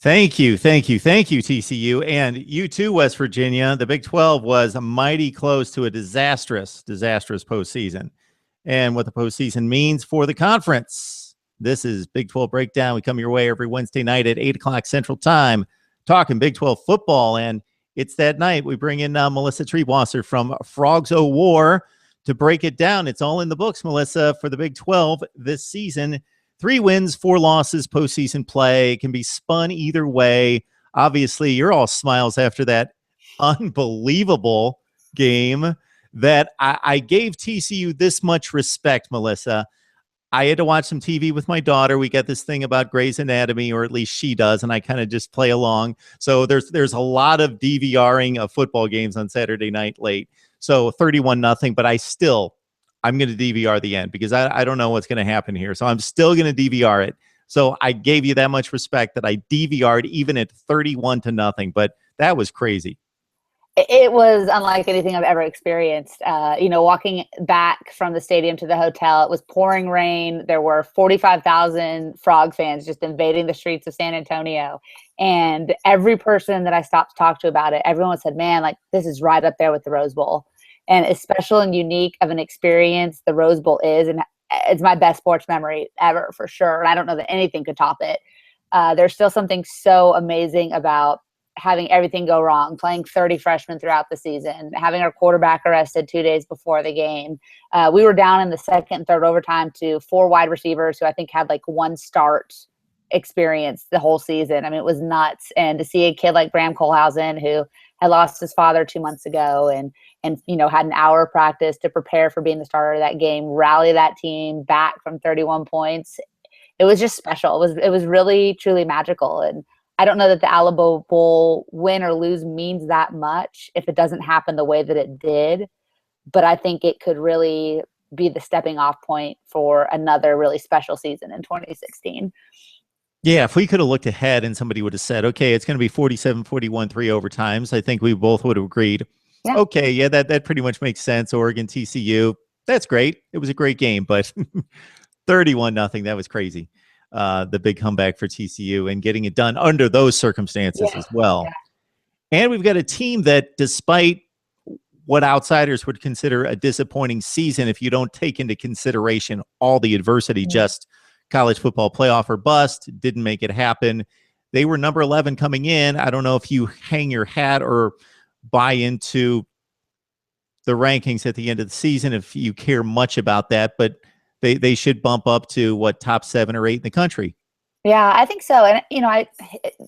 Thank you, TCU, and you too, West Virginia. The Big 12 was mighty close to a disastrous postseason, and what the postseason means for the conference. This is Big 12 Breakdown. We come your way every Wednesday night at 8 o'clock Central Time, talking Big 12 football, and it's that night we bring in Melissa Treebwasser from Frogs O' War to break it down. It's all in the books, Melissa, for the Big 12 this season. 3 wins, 4 losses, postseason play. It can be spun either way. Obviously, you're all smiles after that unbelievable game that I gave TCU this much respect, Melissa. I had to watch some TV with my daughter. We got this thing about Grey's Anatomy, or at least she does, and I kind of just play along. So there's a lot of DVRing of football games on Saturday night late. So 31-0, but I'm going to DVR the end because I don't know what's going to happen here. So I'm still going to DVR it. So I gave you that much respect that I DVR'd even at 31-0, but that was crazy. It was unlike anything I've ever experienced. Walking back from the stadium to the hotel, it was pouring rain. There were 45,000 Frog fans just invading the streets of San Antonio. And every person that I stopped to talk to about it, everyone said, man, like this is right up there with the Rose Bowl. And as special and unique of an experience the Rose Bowl is, and it's my best sports memory ever for sure. And I don't know that anything could top it. There's still something so amazing about having everything go wrong, playing 30 freshmen throughout the season, having our quarterback arrested 2 days before the game. We were down in the second and third overtime to 4 wide receivers who I think had like 1 start experience the whole season. I mean, it was nuts. And to see a kid like Graham Kohlhausen, who had lost his father 2 months ago and had an hour of practice to prepare for being the starter of that game, rally that team back from 31 points. It was just special. It was really, truly magical. And I don't know that the Alamo Bowl win or lose means that much if it doesn't happen the way that it did. But I think it could really be the stepping off point for another really special season in 2016. Yeah, if we could have looked ahead and somebody would have said, okay, it's going to be 47-41, 3 overtimes, I think we both would have agreed. Yeah. Okay, yeah, that pretty much makes sense. Oregon, TCU, that's great. It was a great game, but 31-0, that was crazy. The big comeback for TCU and getting it done under those circumstances as well. Yeah. And we've got a team that, despite what outsiders would consider a disappointing season, if you don't take into consideration all the adversity, just college football playoff or bust, didn't make it happen. They were number 11 coming in. I don't know if you hang your hat or buy into the rankings at the end of the season, if you care much about that, but they should bump up to top 7 or 8 in the country. Yeah, I think so. And,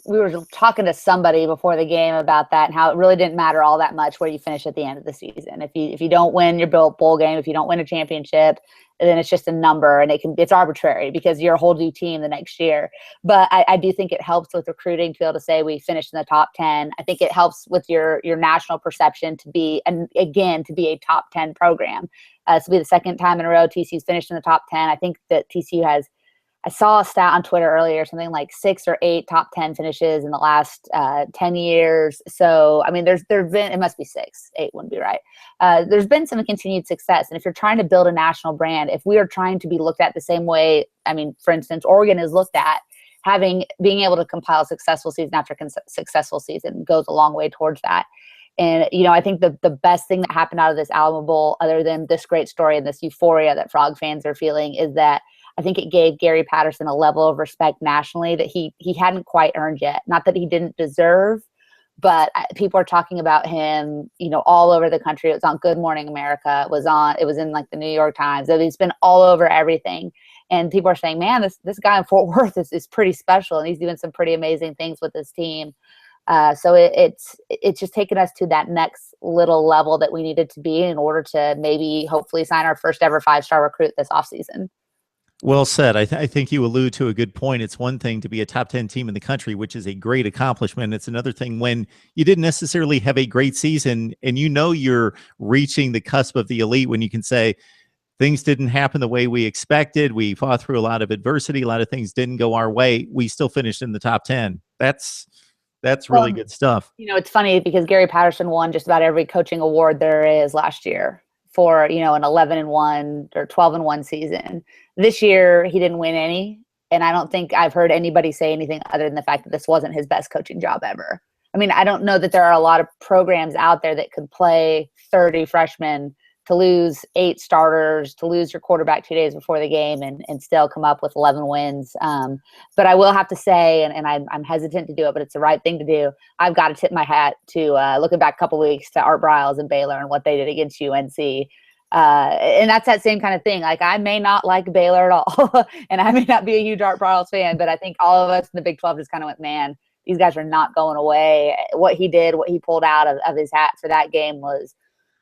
we were talking to somebody before the game about that and how it really didn't matter all that much where you finish at the end of the season. If you don't win your bowl game, if you don't win a championship, then it's just a number, and it's arbitrary because you're a whole new team the next year. But I do think it helps with recruiting to be able to say we finished in the top 10. I think it helps with your national perception to be a top 10 program. So be the second time in a row TCU's finished in the top 10. I think that TCU has, I saw a stat on Twitter earlier, something like 6 or 8 top 10 finishes in the last 10 years. So, I mean, there's been, it must be 6, 8 wouldn't be right. There's been some continued success. And if you're trying to build a national brand, if we are trying to be looked at the same way, I mean, for instance, Oregon is looked at, being able to compile a successful season after successful season goes a long way towards that. And, I think the best thing that happened out of this Alamo Bowl, other than this great story and this euphoria that Frog fans are feeling, is that I think it gave Gary Patterson a level of respect nationally that he hadn't quite earned yet. Not that he didn't deserve, but people are talking about him, all over the country. It was on Good Morning America. It was in like the New York Times. So he's been all over everything. And people are saying, man, this guy in Fort Worth is pretty special. And he's doing some pretty amazing things with his team. So it's just taken us to that next little level that we needed to be in order to maybe hopefully sign our first ever 5-star recruit this offseason. Well said. I think you allude to a good point. It's one thing to be a top 10 team in the country, which is a great accomplishment. It's another thing when you didn't necessarily have a great season and you're reaching the cusp of the elite, when you can say things didn't happen the way we expected. We fought through a lot of adversity. A lot of things didn't go our way. We still finished in the top 10. That's really good stuff. It's funny because Gary Patterson won just about every coaching award there is last year for, an 11-1 or 12-1 season. This year, he didn't win any. And I don't think I've heard anybody say anything other than the fact that this wasn't his best coaching job ever. I mean, I don't know that there are a lot of programs out there that could play 30 freshmen, to lose 8 starters, to lose your quarterback 2 days before the game and still come up with 11 wins. But I will have to say, and I'm hesitant to do it, but it's the right thing to do. I've got to tip my hat to looking back a couple weeks to Art Briles and Baylor and what they did against UNC. And that's that same kind of thing. Like, I may not like Baylor at all, and I may not be a huge Art Briles fan, but I think all of us in the Big 12 just kind of went, man, these guys are not going away. What he did, what he pulled out of his hat for that game was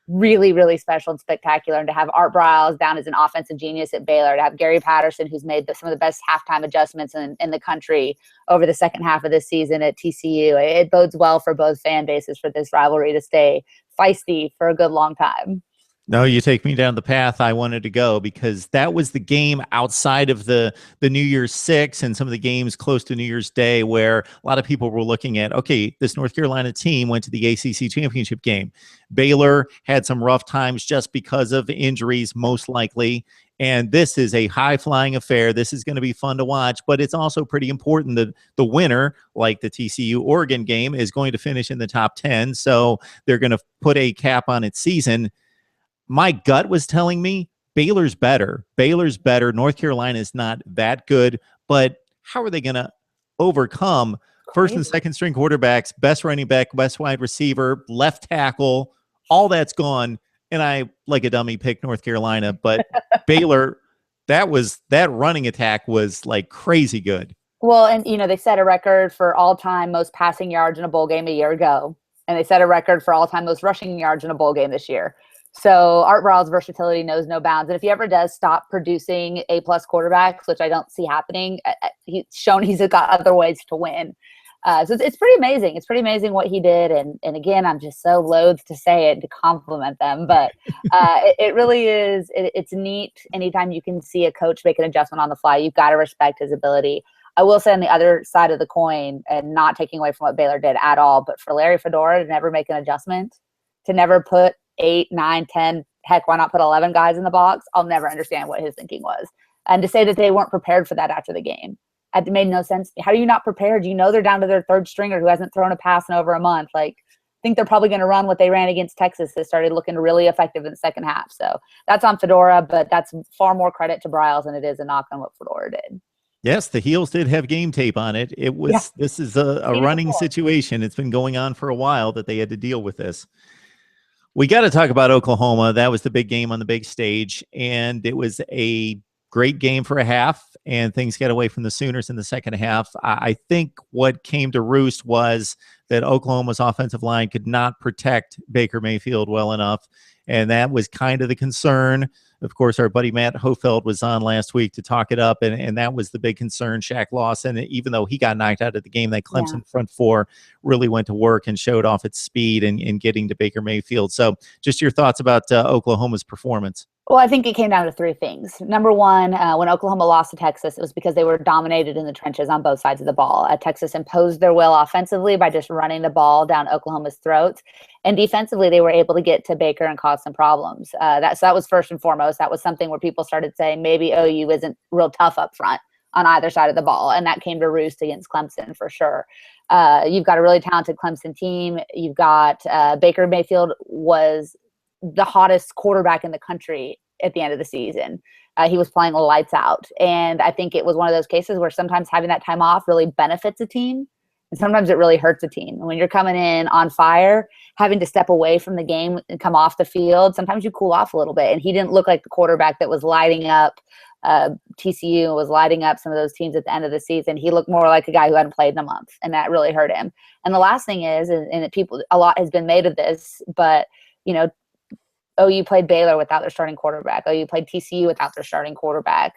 really, really special and spectacular. And to have Art Briles down as an offensive genius at Baylor, to have Gary Patterson, who's made some of the best halftime adjustments in the country over the second half of this season at TCU, it bodes well for both fan bases for this rivalry to stay feisty for a good long time. No, you take me down the path I wanted to go, because that was the game outside of the New Year's Six and some of the games close to New Year's Day where a lot of people were looking at, okay, this North Carolina team went to the ACC championship game. Baylor had some rough times just because of injuries, most likely. And this is a high-flying affair. This is going to be fun to watch, but it's also pretty important that the winner, like the TCU-Oregon game, is going to finish in the top 10. So they're going to put a cap on its season. My gut was telling me Baylor's better. Baylor's better. North Carolina is not that good, but how are they going to overcome first and second string quarterbacks, best running back, best wide receiver, left tackle, all that's gone. And I, like a dummy, picked North Carolina, but Baylor, that running attack was like crazy good. Well, and they set a record for all-time most passing yards in a bowl game a year ago, and they set a record for all-time most rushing yards in a bowl game this year. So Art Briles' versatility knows no bounds. And if he ever does stop producing A-plus quarterbacks, which I don't see happening, he's shown he's got other ways to win. So it's pretty amazing. It's pretty amazing what he did. And again, I'm just so loath to say it, to compliment them. But it really is. It's neat anytime you can see a coach make an adjustment on the fly. You've got to respect his ability. I will say on the other side of the coin, and not taking away from what Baylor did at all, but for Larry Fedora to never make an adjustment, to never put 8, 9, 10, heck, why not put 11 guys in the box? I'll never understand what his thinking was. And to say that they weren't prepared for that after the game, it made no sense. How are you not prepared? They're down to their third stringer who hasn't thrown a pass in over a month. Like, I think they're probably going to run what they ran against Texas that started looking really effective in the second half. So that's on Fedora, but that's far more credit to Briles than it is a knock on what Fedora did. Yes, the Heels did have game tape on it. It was, This is a running situation. It's been going on for a while that they had to deal with this. We got to talk about Oklahoma. That was the big game on the big stage, and it was a great game for a half, and things got away from the Sooners in the second half. I think what came to roost was that Oklahoma's offensive line could not protect Baker Mayfield well enough, and that was kind of the concern. Of course, our buddy Matt Hofeld was on last week to talk it up, and that was the big concern. Shaq Lawson, even though he got knocked out of the game, that Clemson front four really went to work and showed off its speed in getting to Baker Mayfield. So just your thoughts about Oklahoma's performance. Well, I think it came down to 3 things. Number one, when Oklahoma lost to Texas, it was because they were dominated in the trenches on both sides of the ball. Texas imposed their will offensively by just running the ball down Oklahoma's throats. And defensively, they were able to get to Baker and cause some problems. So that was first and foremost. That was something where people started saying maybe OU isn't real tough up front on either side of the ball. And that came to roost against Clemson for sure. You've got a really talented Clemson team. You've got Baker Mayfield was the hottest quarterback in the country at the end of the season. He was playing lights out. And I think it was one of those cases where sometimes having that time off really benefits a team, and sometimes it really hurts a team. And when you're coming in on fire, having to step away from the game and come off the field, sometimes you cool off a little bit. And he didn't look like the quarterback that was lighting up TCU, was lighting up some of those teams at the end of the season. He looked more like a guy who hadn't played in a month, and that really hurt him. And the last thing is, and a lot has been made of this, but OU played Baylor without their starting quarterback. OU played TCU without their starting quarterback.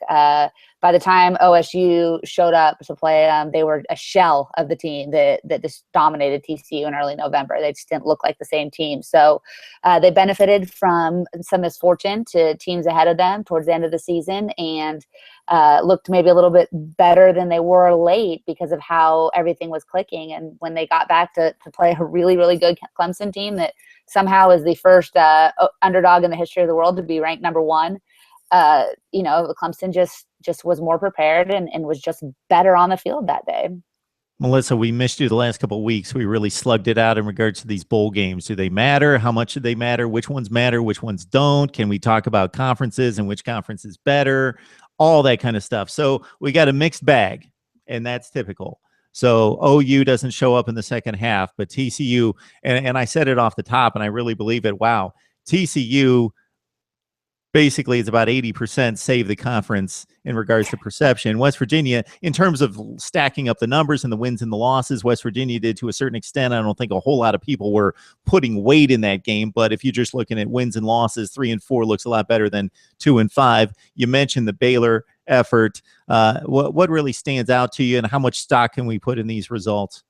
By the time OSU showed up to play them, they were a shell of the team that just dominated TCU in early November. They just didn't look like the same team. So they benefited from some misfortune to teams ahead of them towards the end of the season, and looked maybe a little bit better than they were late because of how everything was clicking. And when they got back to play a really, really good Clemson team that somehow is the first underdog in the history of the world to be ranked number 1, Clemson just just was more prepared and was just better on the field that day. Melissa, we missed you the last couple of weeks. We really slugged it out in regards to these bowl games. Do they matter? How much do they matter? Which ones matter? Which ones don't? Can we talk about conferences and which conference is better? All that kind of stuff. So we got a mixed bag, and that's typical. So OU doesn't show up in the second half, but TCU, and I said it off the top, and I really believe it. Wow, TCU basically is about 80% save the conference in regards to perception. West Virginia, in terms of stacking up the numbers and the wins and the losses, West Virginia did to a certain extent. I don't think a whole lot of people were putting weight in that game, but if you're just looking at wins and losses, 3 and 4 looks a lot better than 2 and 5. You mentioned the Baylor effort. What really stands out to you, and how much stock can we put in these results?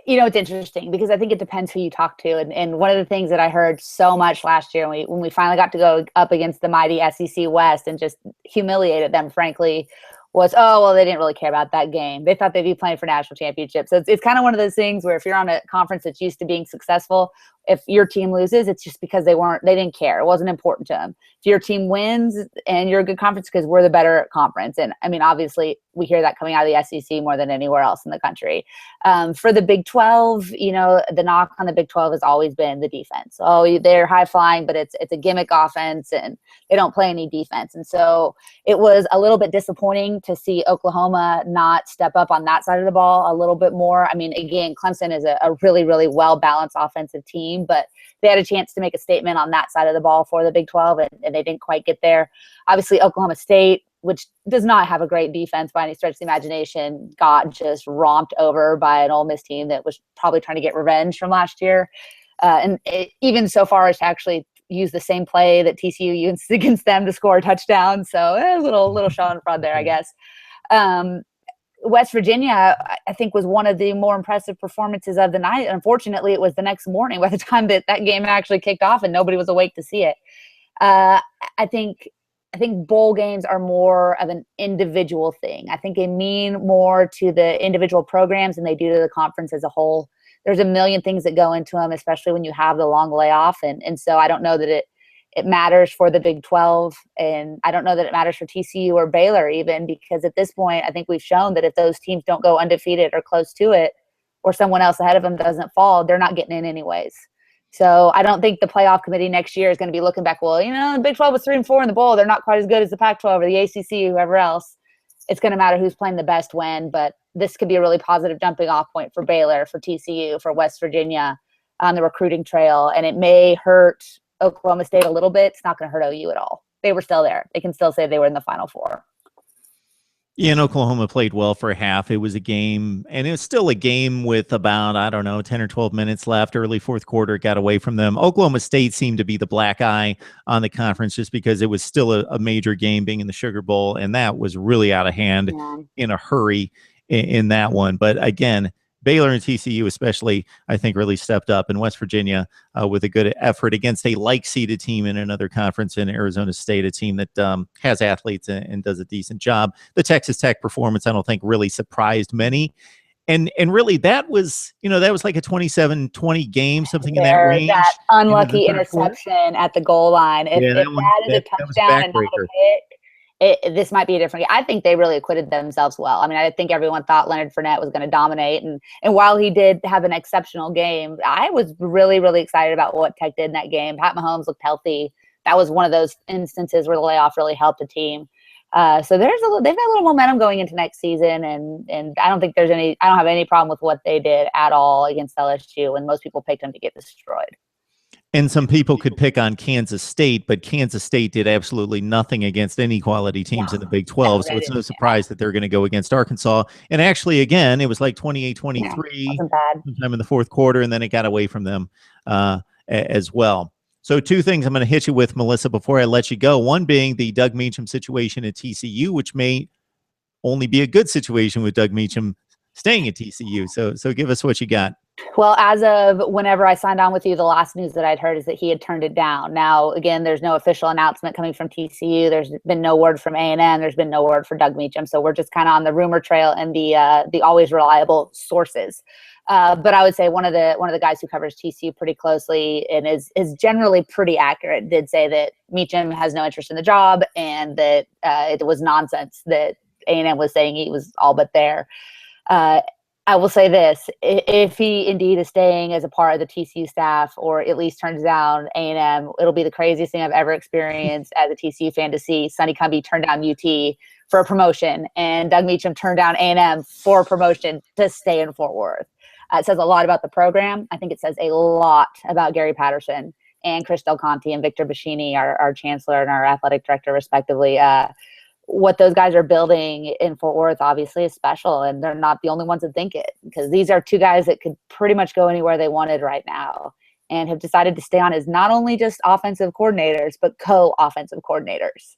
It's interesting because I think it depends who you talk to. And one of the things that I heard so much last year when we finally got to go up against the mighty SEC West and just humiliated them, frankly, was, oh, well, they didn't really care about that game. They thought they'd be playing for national championships. So it's kind of one of those things where if you're on a conference that's used to being successful, if your team loses, it's just because they didn't care. It wasn't important to them. If your team wins and you're a good conference, because we're the better conference. And I mean, obviously we hear that coming out of the SEC more than anywhere else in the country. For the Big 12, the knock on the Big 12 has always been the defense. Oh, they're high flying, but it's a gimmick offense and they don't play any defense. And so it was a little bit disappointing to see Oklahoma not step up on that side of the ball a little bit more. I mean, again, Clemson is a really, really well-balanced offensive team, but they had a chance to make a statement on that side of the ball for the Big 12, and they didn't quite get there. Obviously, Oklahoma State, which does not have a great defense by any stretch of the imagination, got just romped over by an Ole Miss team that was probably trying to get revenge from last year. Even so far as to actually use the same play that TCU used against them to score a touchdown. So a little show in front there, I guess. West Virginia, I think, was one of the more impressive performances of the night. Unfortunately, it was the next morning by the time that game actually kicked off and nobody was awake to see it. I think bowl games are more of an individual thing. I think they mean more to the individual programs than they do to the conference as a whole. There's a million things that go into them, especially when you have the long layoff. And so I don't know that it matters for the Big 12, and I don't know that it matters for TCU or Baylor even, because at this point, I think we've shown that if those teams don't go undefeated or close to it, or someone else ahead of them doesn't fall, they're not getting in anyways. So I don't think the playoff committee next year is going to be looking back, well, the Big 12 was 3 and 4 in the bowl. They're not quite as good as the Pac-12 or the ACC, whoever else. It's going to matter who's playing the best when, but this could be a really positive jumping off point for Baylor, for TCU, for West Virginia on the recruiting trail. And it may hurt Oklahoma State a little bit. It's not going to hurt OU at all. They were still there. They can still say they were in the Final Four. Yeah, and Oklahoma played well for a half. It was a game, and it was still a game with about, 10 or 12 minutes left. Early fourth quarter, got away from them. Oklahoma State seemed to be the black eye on the conference just because it was still a major game being in the Sugar Bowl, and that was really out of hand in a hurry in that one. But again, Baylor and TCU especially, I think, really stepped up, in West Virginia with a good effort against a like-seeded team in another conference in Arizona State, a team that has athletes and does a decent job. The Texas Tech performance, I don't think, really surprised many. And really, that was like a 27-20 game, something in that range. That unlucky interception at the goal line. If that is a touchdown and not a pick, this might be a different game. I think they really acquitted themselves well. I mean, I think everyone thought Leonard Fournette was going to dominate. And while he did have an exceptional game, I was really, really excited about what Tech did in that game. Pat Mahomes looked healthy. That was one of those instances where the layoff really helped the team. So they've got a little momentum going into next season. And I don't have any problem with what they did at all against LSU when most people picked them to get destroyed. And some people could pick on Kansas State, but Kansas State did absolutely nothing against any quality teams in the Big 12. So it's no surprise that they're going to go against Arkansas. And actually, again, it was like 28-23 sometime in the fourth quarter, and then it got away from them as well. So 2 things I'm going to hit you with, Melissa, before I let you go. One being the Doug Meacham situation at TCU, which may only be a good situation with Doug Meacham staying at TCU. So give us what you got. Well, as of whenever I signed on with you, the last news that I'd heard is that he had turned it down. Now, again, there's no official announcement coming from TCU. There's been no word from A&M. There's been no word for Doug Meacham. So we're just kind of on the rumor trail and the always reliable sources. But I would say one of the guys who covers TCU pretty closely and is generally pretty accurate did say that Meacham has no interest in the job and that it was nonsense that A&M was saying he was all but there. I will say this, if he indeed is staying as a part of the TCU staff or at least turns down A&M, it'll be the craziest thing I've ever experienced as a TCU fan to see Sonny Cumbie turn down UT for a promotion and Doug Meacham turn down A&M for a promotion to stay in Fort Worth. It says a lot about the program. I think it says a lot about Gary Patterson and Chris Del Conte and Victor Bashini, our chancellor and our athletic director, respectively. What those guys are building in Fort Worth obviously is special, and they're not the only ones that think it, because these are two guys that could pretty much go anywhere they wanted right now and have decided to stay on as not only just offensive coordinators, but co-offensive coordinators.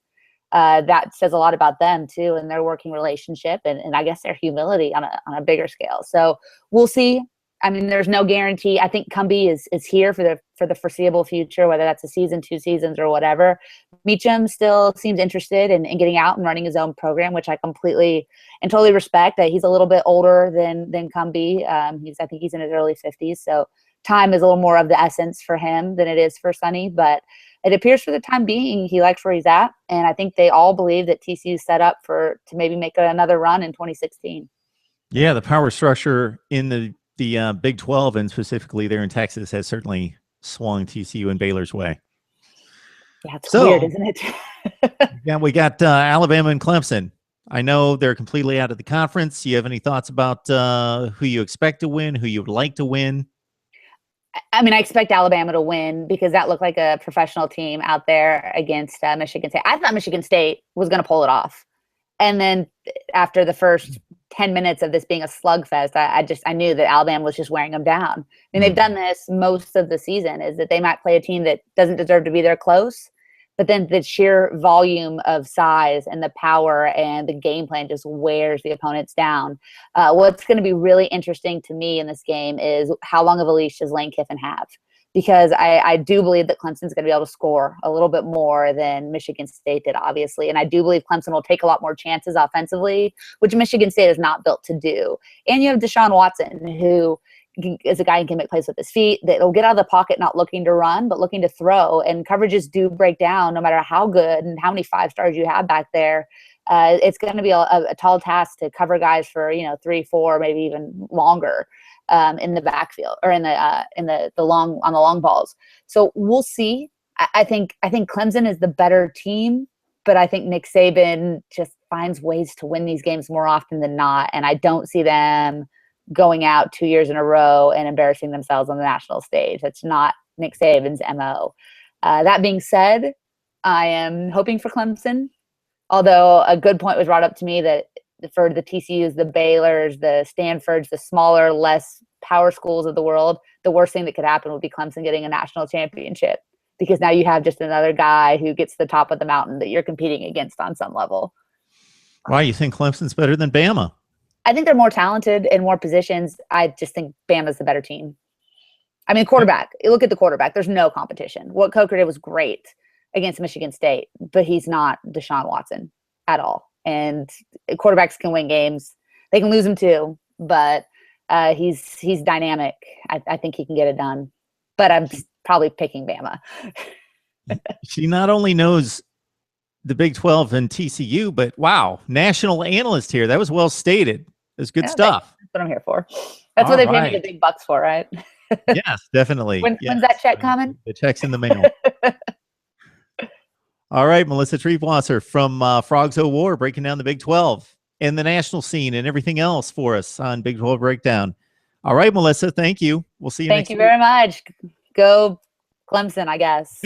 That says a lot about them too, and their working relationship and I guess their humility on a bigger scale. So we'll see. I mean, there's no guarantee. I think Cumbie is here for the foreseeable future, whether that's a season, 2 seasons, or whatever. Meacham still seems interested in getting out and running his own program, which I completely and totally respect. He's a little bit older than Cumbie. I think he's in his early 50s, so time is a little more of the essence for him than it is for Sonny. But it appears for the time being he likes where he's at, and I think they all believe that TCU is set up to maybe make another run in 2016. Yeah, the power structure in the Big 12 and specifically there in Texas has certainly swung TCU and Baylor's way. Yeah, it's weird, isn't it? Yeah, we got Alabama and Clemson. I know they're completely out of the conference. Do you have any thoughts about who you expect to win, who you would like to win? I mean, I expect Alabama to win because that looked like a professional team out there against Michigan State. I thought Michigan State was going to pull it off. And then after the first 10 minutes of this being a slugfest, I knew that Alabama was just wearing them down. I mean, they've done this most of the season, is that they might play a team that doesn't deserve to be there close, but then the sheer volume of size and the power and the game plan just wears the opponents down. What's going to be really interesting to me in this game is how long of a leash does Lane Kiffin have? Because I do believe that Clemson's going to be able to score a little bit more than Michigan State did, obviously. And I do believe Clemson will take a lot more chances offensively, which Michigan State is not built to do. And you have Deshaun Watson, who is a guy who can make plays with his feet, that will get out of the pocket not looking to run, but looking to throw. And coverages do break down no matter how good and how many 5-stars you have back there. It's going to be a tall task to cover guys for 3, 4, maybe even longer. In the backfield or in the long balls. So we'll see. I think Clemson is the better team, but I think Nick Saban just finds ways to win these games more often than not. And I don't see them going out 2 years in a row and embarrassing themselves on the national stage. That's not Nick Saban's MO. That being said, I am hoping for Clemson, although a good point was brought up to me that for the TCUs, the Baylors, the Stanfords, the smaller, less power schools of the world, the worst thing that could happen would be Clemson getting a national championship, because now you have just another guy who gets to the top of the mountain that you're competing against on some level. Why, you think Clemson's better than Bama? I think they're more talented in more positions. I just think Bama's the better team. I mean, quarterback. You look at the quarterback. There's no competition. What Coker did was great against Michigan State, but he's not Deshaun Watson at all. And quarterbacks can win games. They can lose them too, but he's dynamic. I think he can get it done. But I'm probably picking Bama. She not only knows the Big 12 and TCU, but wow, national analyst here. That was well stated. That's good stuff. That's what I'm here for. That's what they pay me the big bucks for, right? Yes, definitely. When's that check coming? The check's in the mail. All right, Melissa Treebwasser from Frogs O' War, breaking down the Big 12 and the national scene and everything else for us on Big 12 Breakdown. All right, Melissa, thank you. We'll see you next week. Thank you very much. Go Clemson, I guess.